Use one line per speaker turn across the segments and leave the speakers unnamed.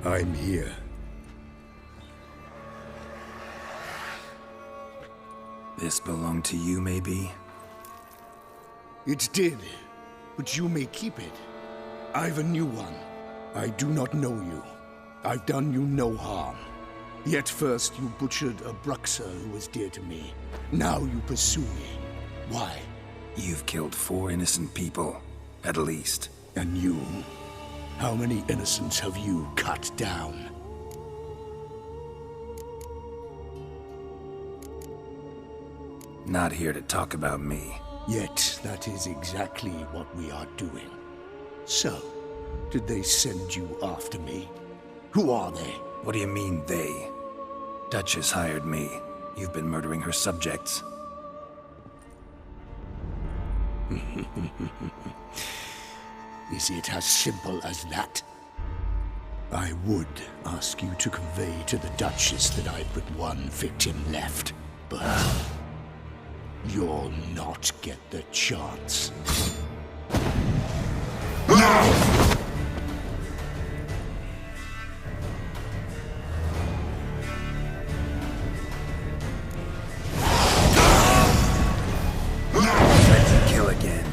I'm here.
This belonged to you, maybe?
It did, but you may keep it. I've a new one. I do not know you. I've done you no harm. Yet first you butchered a Bruxer who was dear to me. Now you pursue me. Why?
You've killed 4 innocent people, at least.
And you? How many innocents have you cut down?
Not here to talk about me.
Yet that is exactly what we are doing. So, did they send you after me? Who are they?
What do you mean, they? Duchess hired me. You've been murdering her subjects.
Is it as simple as that? I would ask you to convey to the Duchess that I've but one victim left, but you'll not get the chance.
Ready to kill again.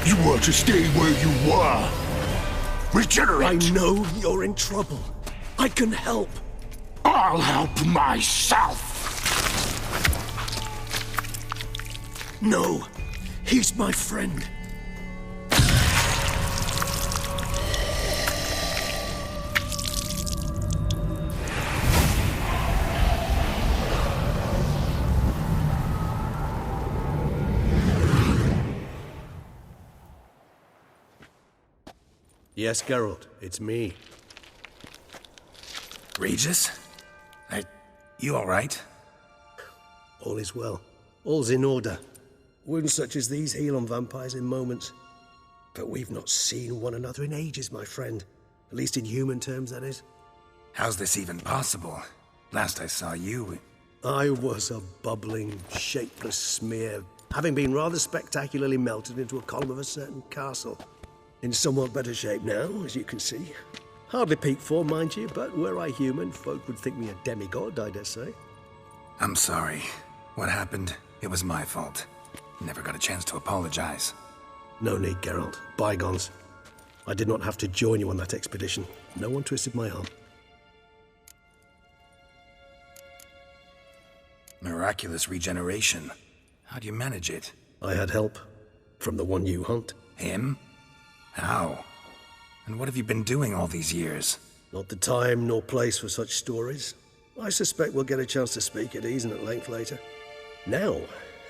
You were to stay where you were. Regenerate!
I know you're in trouble. I can help.
I'll help myself.
No, he's my friend.
Yes, Geralt, it's me.
Regis? You alright?
All is well. All's in order. Wounds such as these heal on vampires in moments. But we've not seen one another in ages, my friend. At least in human terms, that is.
How's this even possible? Last I saw you...
I was a bubbling, shapeless smear, having been rather spectacularly melted into a column of a certain castle. In somewhat better shape now, as you can see. Hardly peak form, mind you, but were I human, folk would think me a demigod, I dare say.
I'm sorry. What happened? It was my fault. Never got a chance to apologize.
No need, Geralt. Bygones. I did not have to join you on that expedition. No one twisted my arm.
Miraculous regeneration. How do you manage it?
I had help. From the one you hunt.
Him? How? And what have you been doing all these years?
Not the time nor place for such stories. I suspect we'll get a chance to speak at ease and at length later. Now,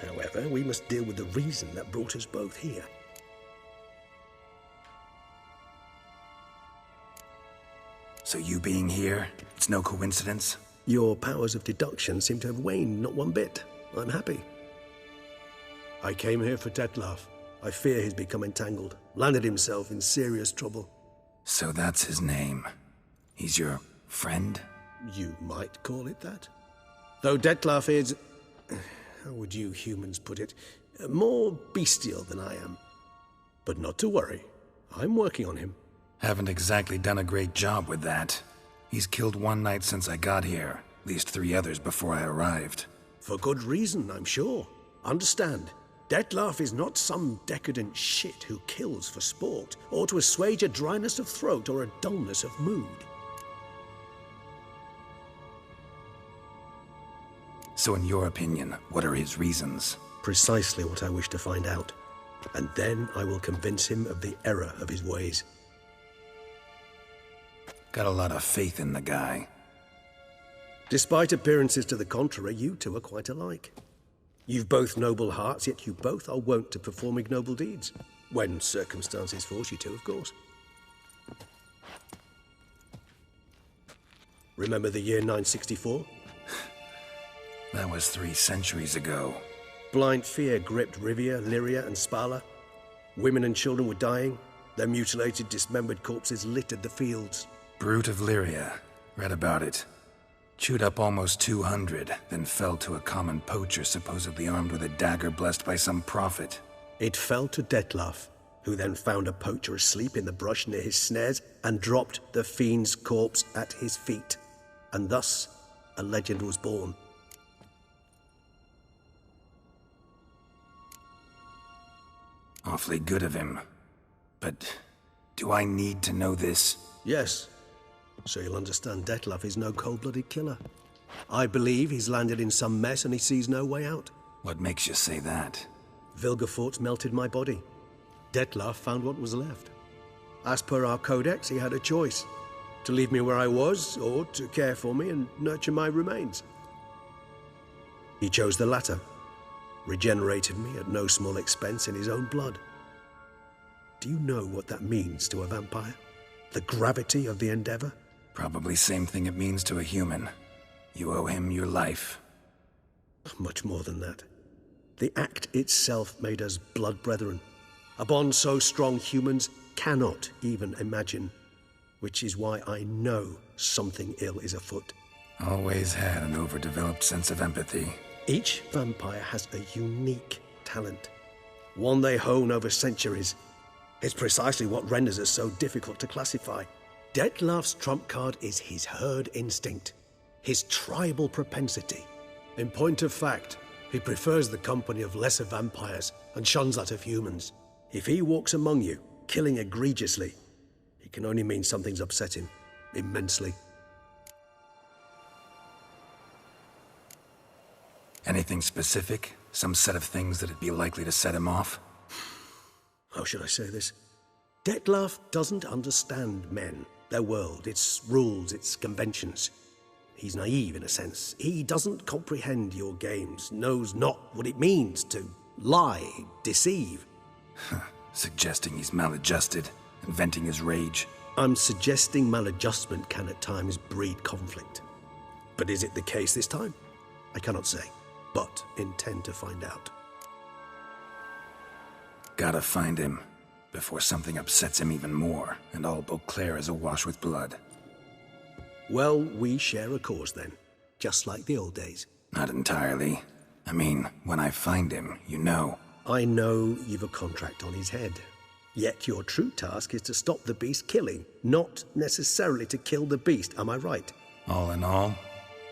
however, we must deal with the reason that brought us both here.
So you being here, it's no coincidence?
Your powers of deduction seem to have waned not one bit. I'm happy. I came here for Detlaf. I fear he's become entangled, landed himself in serious trouble.
So that's his name. He's your friend?
You might call it that. Though Detlaf is, how would you humans put it, more bestial than I am. But not to worry. I'm working on him.
Haven't exactly done a great job with that. He's killed one knight since I got here, at least 3 others before I arrived.
For good reason, I'm sure. Understand, Detlaf is not some decadent shit who kills for sport, or to assuage a dryness of throat or a dullness of mood.
So in your opinion, what are his reasons?
Precisely what I wish to find out. And then I will convince him of the error of his ways.
Got a lot of faith in the guy.
Despite appearances to the contrary, you two are quite alike. You've both noble hearts, yet you both are wont to perform ignoble deeds. When circumstances force you to, of course. Remember the year 964?
That was 3 centuries ago.
Blind fear gripped Rivia, Lyria, and Spala. Women and children were dying. Their mutilated, dismembered corpses littered the fields.
Brute of Lyria. Read about it. Chewed up almost 200, then fell to a common poacher supposedly armed with a dagger blessed by some prophet.
It fell to Detlaf, who then found a poacher asleep in the brush near his snares and dropped the fiend's corpse at his feet. And thus, a legend was born.
Awfully good of him. But do I need to know this?
Yes. So you'll understand Detlaf is no cold-blooded killer. I believe he's landed in some mess and he sees no way out.
What makes you say that?
Vilgefortz melted my body. Detlaf found what was left. As per our codex, he had a choice. To leave me where I was, or to care for me and nurture my remains. He chose the latter. Regenerated me at no small expense in his own blood. Do you know what that means to a vampire? The gravity of the endeavor?
Probably same thing it means to a human. You owe him your life.
Much more than that. The act itself made us blood brethren. A bond so strong humans cannot even imagine. Which is why I know something ill is afoot.
Always had an overdeveloped sense of empathy.
Each vampire has a unique talent. One they hone over centuries. It's precisely what renders us so difficult to classify. Detlaf's trump card is his herd instinct. His tribal propensity. In point of fact, he prefers the company of lesser vampires and shuns that of humans. If he walks among you, killing egregiously, it can only mean something's upset him, immensely.
Anything specific? Some set of things that'd be likely to set him off?
How should I say this? Detlaf doesn't understand men, their world, its rules, its conventions. He's naive in a sense. He doesn't comprehend your games, knows not what it means to lie, deceive.
Suggesting he's maladjusted and venting his rage.
I'm suggesting maladjustment can at times breed conflict. But is it the case this time? I cannot say, but intend to find out.
Gotta find him before something upsets him even more and all Beauclair is awash with blood.
Well, we share a cause then, just like the old days.
Not entirely. I mean, when I find him, you know.
I know you've a contract on his head. Yet your true task is to stop the beast killing, not necessarily to kill the beast, am I right?
All in all,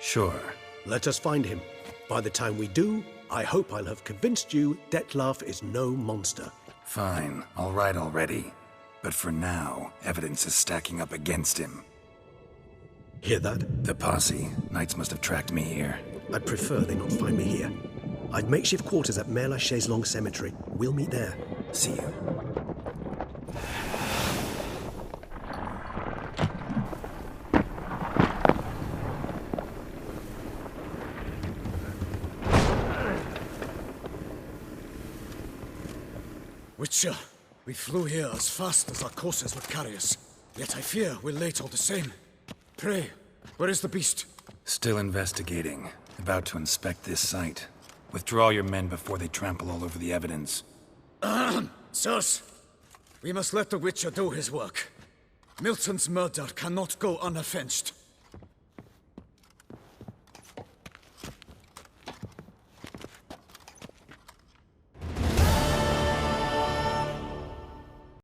sure.
Let us find him. By the time we do, I hope I'll have convinced you Detlaf is no monster.
Fine, all right already. But for now, evidence is stacking up against him.
Hear that?
The posse. Knights must have tracked me here.
I'd prefer they not find me here. I'd makeshift quarters at Mère Lachaise Long Cemetery. We'll meet there.
See you.
Witcher, we flew here as fast as our courses would carry us. Yet I fear we're late all the same.
Pray, where is the beast?
Still investigating. About to inspect this site. Withdraw your men before they trample all over the evidence.
Sirs, we must let the Witcher do his work. Milton's murder cannot go unavenged.